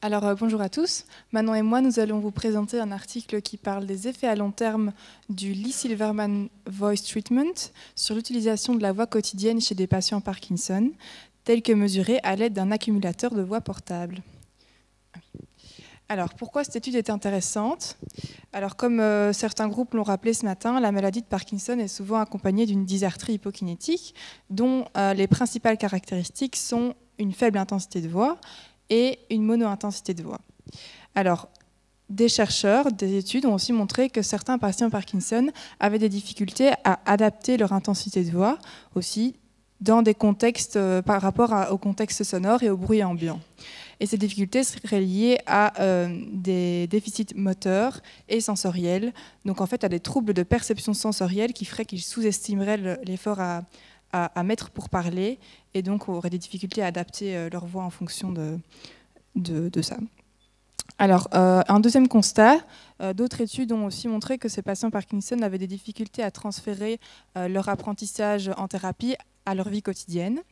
Alors bonjour à tous, Manon et moi nous allons vous présenter un article qui parle des effets à long terme du Lee Silverman Voice Treatment sur l'utilisation de la voix quotidienne chez des patients Parkinson, telle que mesurée à l'aide d'un accumulateur de voix portable. Alors pourquoi cette étude est intéressante? Alors comme certains groupes l'ont rappelé ce matin, la maladie de Parkinson est souvent accompagnée d'une dysarthrie hypokinétique dont les principales caractéristiques sont une faible intensité de voix et une mono-intensité de voix. Alors, des chercheurs, des études ont aussi montré que certains patients Parkinson avaient des difficultés à adapter leur intensité de voix aussi dans des contextes par rapport au contexte sonore et au bruit ambiant. Et ces difficultés seraient liées à des déficits moteurs et sensoriels, donc en fait à des troubles de perception sensorielle qui feraient qu'ils sous-estimeraient l'effort à mettre pour parler et donc auraient des difficultés à adapter leur voix en fonction de ça. Alors, un deuxième constat, d'autres études ont aussi montré que ces patients Parkinson avaient des difficultés à transférer leur apprentissage en thérapie à leur vie quotidienne.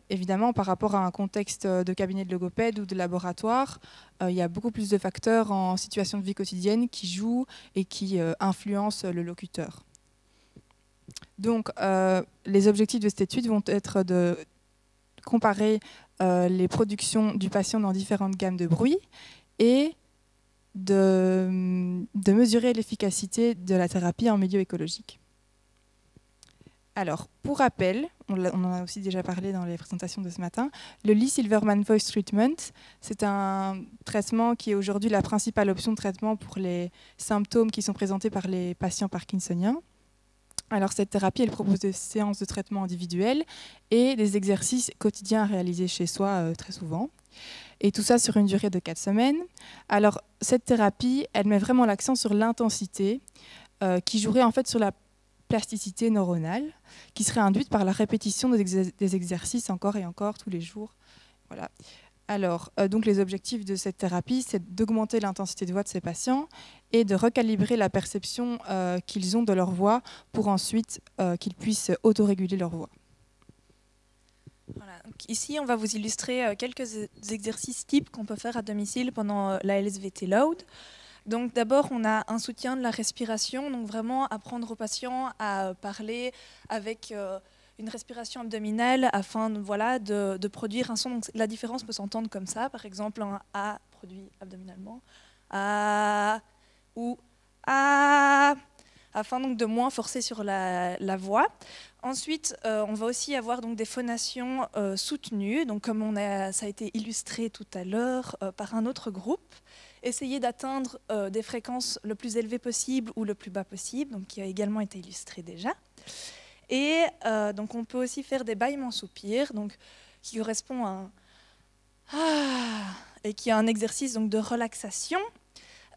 Évidemment, par rapport à un contexte de cabinet de logopède ou de laboratoire, il y a beaucoup plus de facteurs en situation de vie quotidienne qui jouent et qui influencent le locuteur. Donc, les objectifs de cette étude vont être de comparer les productions du patient dans différentes gammes de bruit et de mesurer l'efficacité de la thérapie en milieu écologique. Alors, pour rappel, on en a aussi déjà parlé dans les présentations de ce matin, le Lee Silverman Voice Treatment, c'est un traitement qui est aujourd'hui la principale option de traitement pour les symptômes qui sont présentés par les patients parkinsoniens. Alors cette thérapie, elle propose des séances de traitement individuelles et des exercices quotidiens à réaliser chez soi très souvent. Et tout ça sur une durée de 4 semaines. Alors cette thérapie, elle met vraiment l'accent sur l'intensité qui jouerait en fait sur la plasticité neuronale qui serait induite par la répétition des exercices encore et encore tous les jours. Voilà. Alors, donc les objectifs de cette thérapie, c'est d'augmenter l'intensité de voix de ces patients et de recalibrer la perception qu'ils ont de leur voix pour ensuite qu'ils puissent autoréguler leur voix. Voilà. Donc ici, on va vous illustrer quelques exercices types qu'on peut faire à domicile pendant la LSVT Load. Donc d'abord, on a un soutien de la respiration, donc vraiment apprendre aux patients à parler avec une respiration abdominale afin de produire un son. Donc, la différence peut s'entendre comme ça, par exemple un A produit abdominalement, A ou A, afin donc de moins forcer sur la voix. Ensuite, on va aussi avoir donc des phonations soutenues, donc comme ça a été illustré tout à l'heure par un autre groupe. Essayer d'atteindre des fréquences le plus élevées possible ou le plus bas possible, donc qui a également été illustré déjà. Et donc on peut aussi faire des bâillements soupirs, donc qui correspond à et qui est un exercice donc de relaxation.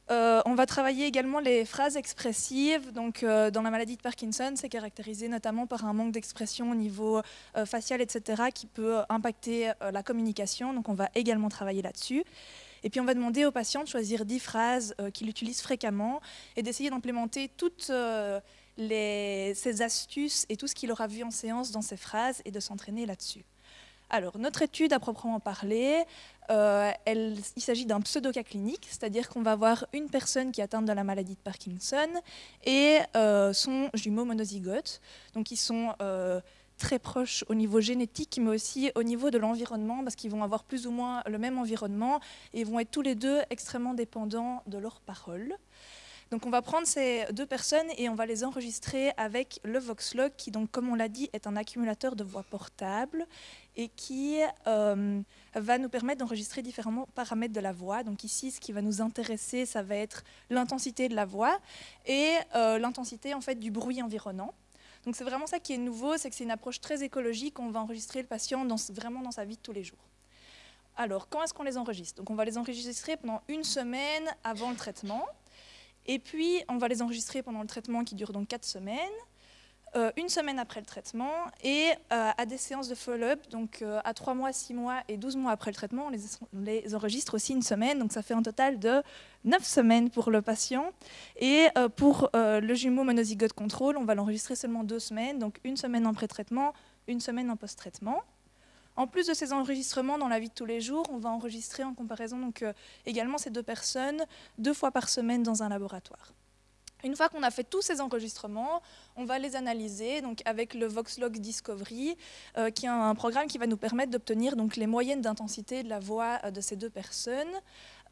On va travailler également les phrases expressives. Donc, dans la maladie de Parkinson, c'est caractérisé notamment par un manque d'expression au niveau facial, etc., qui peut impacter la communication. Donc, on va également travailler là-dessus. Et puis, on va demander aux patients de choisir 10 phrases qu'il utilise fréquemment et d'essayer d'implémenter toutes ces astuces et tout ce qu'il aura vu en séance dans ces phrases et de s'entraîner là-dessus. Alors, notre étude à proprement parler, il s'agit d'un pseudo-cas clinique, c'est-à-dire qu'on va avoir une personne qui est atteinte de la maladie de Parkinson et son jumeau monozygote. Donc, ils sont très proches au niveau génétique, mais aussi au niveau de l'environnement, parce qu'ils vont avoir plus ou moins le même environnement et vont être tous les deux extrêmement dépendants de leurs paroles. Donc on va prendre ces deux personnes et on va les enregistrer avec le Voxlog qui, donc, comme on l'a dit, est un accumulateur de voix portable et qui va nous permettre d'enregistrer différents paramètres de la voix. Donc ici, ce qui va nous intéresser, ça va être l'intensité de la voix et l'intensité en fait, du bruit environnant. Donc c'est vraiment ça qui est nouveau, c'est que c'est une approche très écologique, on va enregistrer le patient vraiment dans sa vie de tous les jours. Alors, quand est-ce qu'on les enregistre? Donc on va les enregistrer pendant 1 semaine avant le traitement. Et puis, on va les enregistrer pendant le traitement qui dure donc 4 semaines, 1 semaine après le traitement, et à des séances de follow-up, donc à 3 mois, 6 mois et 12 mois après le traitement, on les enregistre aussi 1 semaine, donc ça fait un total de 9 semaines pour le patient. Et pour le jumeau monozygote contrôle, on va l'enregistrer seulement 2 semaines, donc 1 semaine en pré-traitement, 1 semaine en post-traitement. En plus de ces enregistrements dans la vie de tous les jours, on va enregistrer en comparaison donc, également ces 2 personnes 2 fois par semaine dans un laboratoire. Une fois qu'on a fait tous ces enregistrements, on va les analyser donc, avec le Voxlog Discovery, qui est un programme qui va nous permettre d'obtenir donc, les moyennes d'intensité de la voix de ces 2 personnes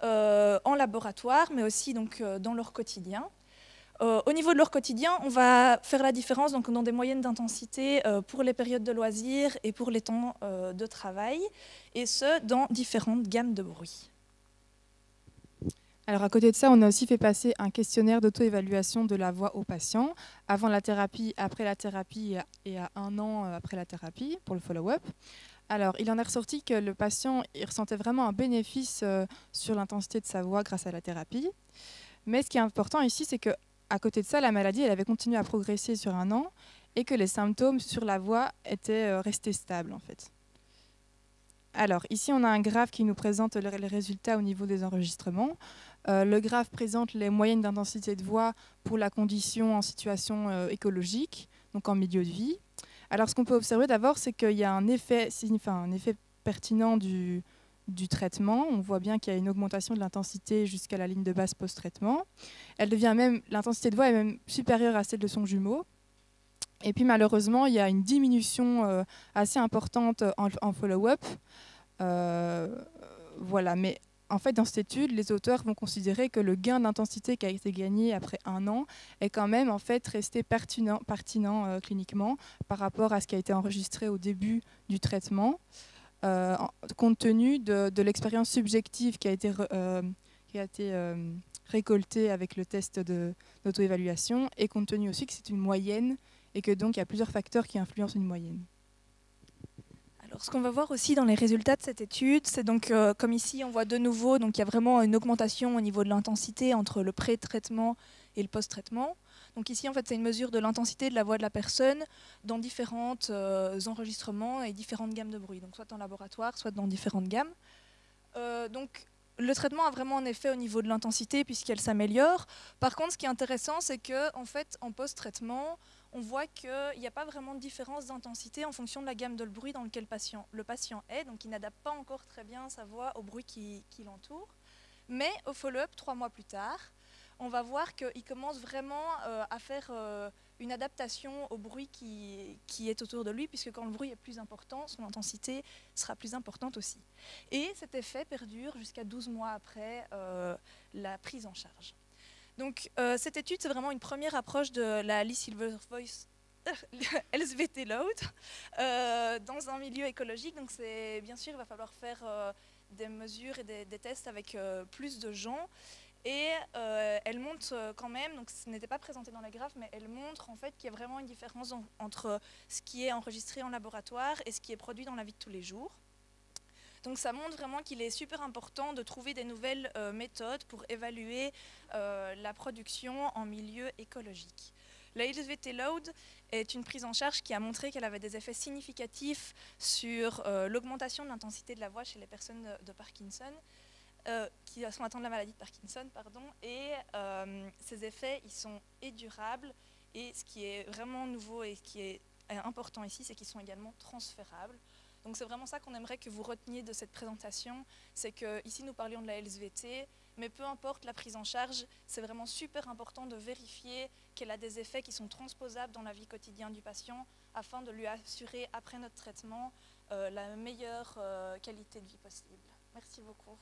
en laboratoire, mais aussi donc, dans leur quotidien. Au niveau de leur quotidien, on va faire la différence donc, dans des moyennes d'intensité pour les périodes de loisirs et pour les temps de travail, et ce, dans différentes gammes de bruit. Alors à côté de ça, on a aussi fait passer un questionnaire d'auto-évaluation de la voix aux patients, avant la thérapie, après la thérapie et à 1 an après la thérapie, pour le follow-up. Alors, il en est ressorti que le patient il ressentait vraiment un bénéfice sur l'intensité de sa voix grâce à la thérapie. Mais ce qui est important ici, c'est qu'à côté de ça, la maladie elle avait continué à progresser sur 1 an et que les symptômes sur la voix étaient restés stables en fait. Alors, ici, on a un graphe qui nous présente les résultats au niveau des enregistrements. Le graphe présente les moyennes d'intensité de voix pour la condition en situation écologique, donc en milieu de vie. Alors, ce qu'on peut observer d'abord, c'est qu'il y a un effet pertinent du traitement. On voit bien qu'il y a une augmentation de l'intensité jusqu'à la ligne de base post-traitement. L'intensité de voix est même supérieure à celle de son jumeau. Et puis malheureusement, il y a une diminution assez importante en follow-up. Voilà, mais en fait, dans cette étude, les auteurs vont considérer que le gain d'intensité qui a été gagné après 1 an est quand même en fait resté pertinent cliniquement par rapport à ce qui a été enregistré au début du traitement, compte tenu de l'expérience subjective qui a été récoltée avec le test d'auto-évaluation et compte tenu aussi que c'est une moyenne et que donc il y a plusieurs facteurs qui influencent une moyenne. Alors, ce qu'on va voir aussi dans les résultats de cette étude, c'est donc, comme ici, on voit de nouveau, donc il y a vraiment une augmentation au niveau de l'intensité entre le pré-traitement et le post-traitement. Donc ici, en fait, c'est une mesure de l'intensité de la voix de la personne dans différents enregistrements et différentes gammes de bruit, donc soit en laboratoire, soit dans différentes gammes. Donc, le traitement a vraiment un effet au niveau de l'intensité puisqu'elle s'améliore. Par contre, ce qui est intéressant, c'est qu'en fait, en post-traitement, on voit qu'il n'y a pas vraiment de différence d'intensité en fonction de la gamme de bruit dans laquelle le patient est. Donc, il n'adapte pas encore très bien sa voix au bruit qui l'entoure. Mais au follow-up, 3 mois plus tard, on va voir qu'il commence vraiment à faire une adaptation au bruit qui est autour de lui, puisque quand le bruit est plus important, son intensité sera plus importante aussi. Et cet effet perdure jusqu'à 12 mois après la prise en charge. Donc cette étude, c'est vraiment une première approche de la Alice Silver Voice LSVT Load dans un milieu écologique. Donc bien sûr, il va falloir faire des mesures et des tests avec plus de gens. Et elle montre quand même, donc ce n'était pas présenté dans les graphes, mais elle montre en fait qu'il y a vraiment une différence entre ce qui est enregistré en laboratoire et ce qui est produit dans la vie de tous les jours. Donc ça montre vraiment qu'il est super important de trouver des nouvelles méthodes pour évaluer la production en milieu écologique. La LSVT Load est une prise en charge qui a montré qu'elle avait des effets significatifs sur l'augmentation de l'intensité de la voix chez les personnes de Parkinson, qui sont atteintes de la maladie de Parkinson, et ces effets, ils sont durables, et ce qui est vraiment nouveau et ce qui est important ici, c'est qu'ils sont également transférables. Donc c'est vraiment ça qu'on aimerait que vous reteniez de cette présentation, c'est qu'ici nous parlions de la LSVT, mais peu importe la prise en charge, c'est vraiment super important de vérifier qu'elle a des effets qui sont transposables dans la vie quotidienne du patient afin de lui assurer, après notre traitement, la meilleure qualité de vie possible. Merci beaucoup.